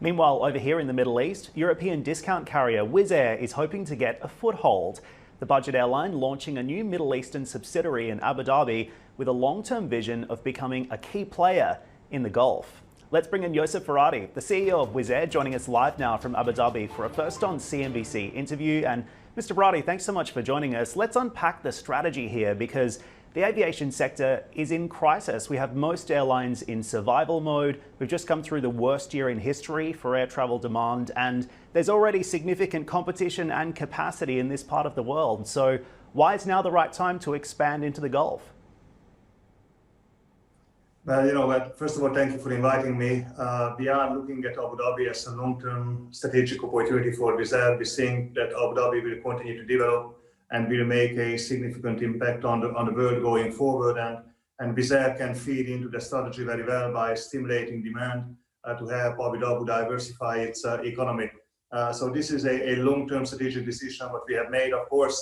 Meanwhile, over here in the Middle East, European discount carrier Wizz Air is hoping to get a foothold. The budget airline launching a new Middle Eastern subsidiary in Abu Dhabi with a long-term vision of becoming a key player in the Gulf. Let's bring in József Váradi, the CEO of Wizz Air, joining us live now from Abu Dhabi for a First on CNBC interview. And Mr. Váradi, thanks so much for joining us. Let's unpack the strategy here because the aviation sector is in crisis. We have most airlines in survival mode. We've just come through the worst year in history for air travel demand, and there's already significant competition and capacity in this part of the world. So why is now the right time to expand into the Gulf? Well, first of all, thank you for inviting me. We are looking at Abu Dhabi as a long-term strategic opportunity for Wizz Air. We think that Abu Dhabi will continue to develop and will make a significant impact on the world going forward. And Wizz Air can feed into the strategy very well by stimulating demand to help Abu Dhabi diversify its economy. So this is a long-term strategic decision that we have made. Of course,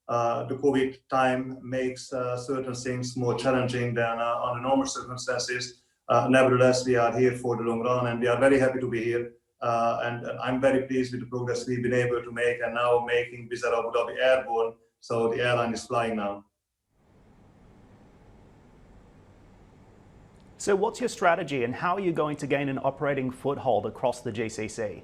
the COVID time makes certain things more challenging than under normal circumstances. Nevertheless, we are here for the long run, and we are very happy to be here. And I'm very pleased with the progress we've been able to make, and now making Wizz Air Abu Dhabi airborne, so the airline is flying now. So what's your strategy and how are you going to gain an operating foothold across the GCC?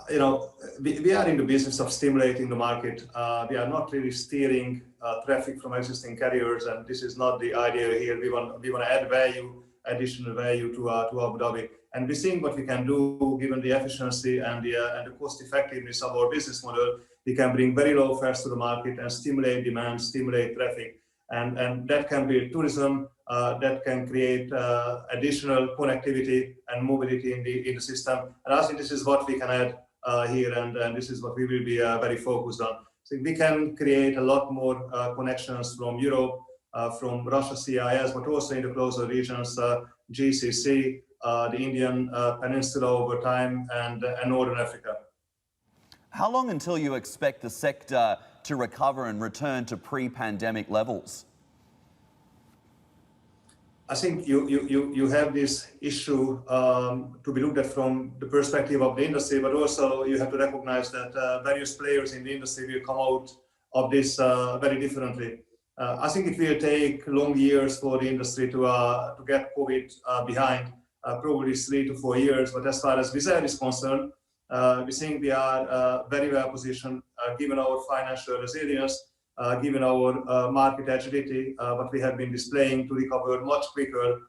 We are in the business of stimulating the market. We are not really steering traffic from existing carriers, and this is not the idea here. We want to add value, additional value to Abu Dhabi. And we're seeing what we can do given the efficiency and the cost effectiveness of our business model. We can bring very low fares to the market and stimulate demand, stimulate traffic. And that can be tourism, that can create additional connectivity and mobility in the system. And I think this is what we can add here, and this is what we will be very focused on. So we can create a lot more connections from Europe, from Russia, CIS, but also in the closer regions, GCC, the Indian Peninsula over time, and Northern Africa. How long until you expect the sector to recover and return to pre-pandemic levels? I think you have this issue to be looked at from the perspective of the industry, but also you have to recognize that various players in the industry will come out of this very differently. I think it will take long years for the industry to get COVID behind, probably 3 to 4 years. But as far as Wizz Air is concerned, we think we are very well positioned, given our financial resilience, given our market agility, what we have been displaying to recover much quicker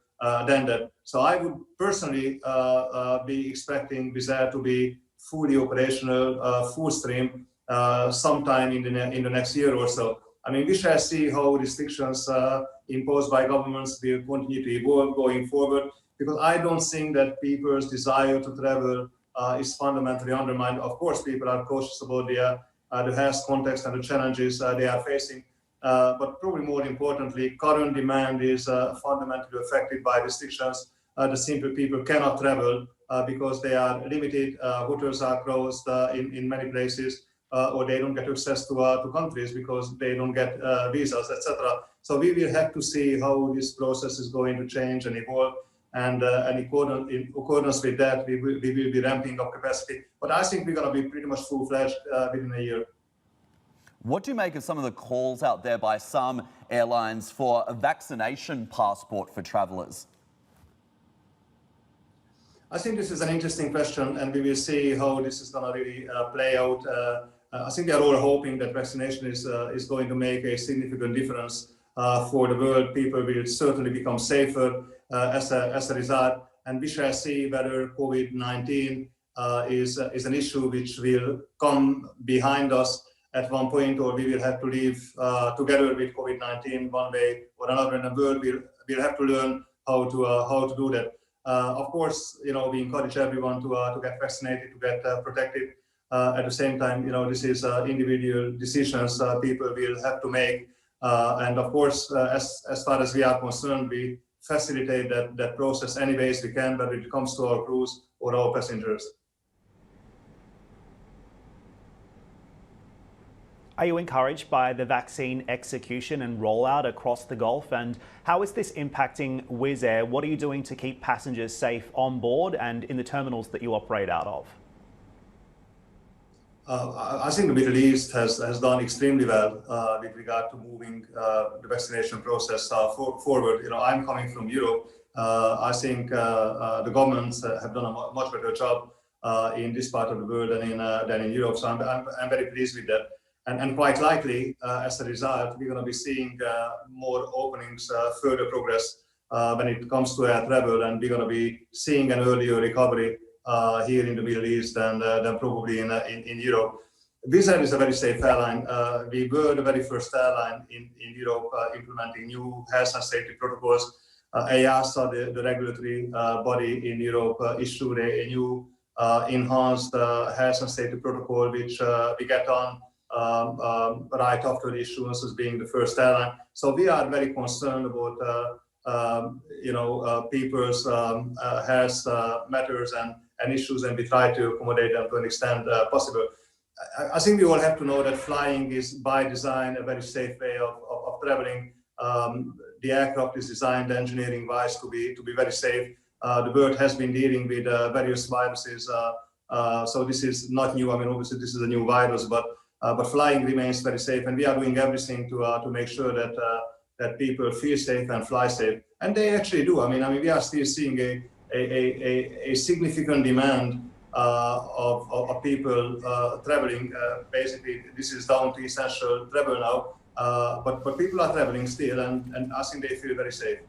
than that. So I would personally be expecting Wizz Air to be fully operational, full stream, sometime in the next year or so. I mean, we shall see how restrictions imposed by governments will continue to evolve going forward, because I don't think that people's desire to travel is fundamentally undermined. Of course, people are cautious about the health context and the challenges they are facing. But probably more importantly, current demand is fundamentally affected by restrictions. The simple people cannot travel because they are limited. Hotels are closed in many places, or they don't get access to countries because they don't get visas, etc. So we will have to see how this process is going to change and evolve. And in accordance with that, we will be ramping up capacity. But I think we're going to be pretty much full-fledged within a year. What do you make of some of the calls out there by some airlines for a vaccination passport for travellers? I think this is an interesting question, and we will see how this is going to really play out. I think we are all hoping that vaccination is going to make a significant difference for the world. People will certainly become safer as a result, and we shall see whether COVID-19 is an issue which will come behind us at one point, or we will have to live together with COVID-19 one way or another, and the world will have to learn how to do that. Of course, we encourage everyone to get vaccinated, to get protected. At the same time, this is individual decisions people will have to make. And of course, as far as we are concerned, we facilitate that process any ways we can, whether it comes to our crews or our passengers. Are you encouraged by the vaccine execution and rollout across the Gulf? And how is this impacting Wizz Air? What are you doing to keep passengers safe on board and in the terminals that you operate out of? I think the Middle East has done extremely well with regard to moving the vaccination process forward. You know, I'm coming from Europe. I think the governments have done a much better job in this part of the world than in Europe. So I'm very pleased with that. And quite likely, as a result, we're going to be seeing more openings, further progress when it comes to air travel, and we're going to be seeing an earlier recovery here in the Middle East than probably in Europe. Wizz Air is a very safe airline. We were the very first airline in Europe implementing new health and safety protocols. EASA, the regulatory body in Europe, issued a new enhanced health and safety protocol, which we get on right after the issuance as being the first airline. So we are very concerned about people's health matters and issues, and we try to accommodate them to an extent possible. I think we all have to know that flying is by design a very safe way of traveling. The aircraft is designed engineering-wise to be very safe. The world has been dealing with various viruses, so this is not new. I mean, obviously this is a new virus, but flying remains very safe, and we are doing everything to make sure that people feel safe and fly safe, and they actually do. I mean, we are still seeing a significant demand of people traveling. Basically, this is down to essential travel now, but people are traveling still, and I think they feel very safe.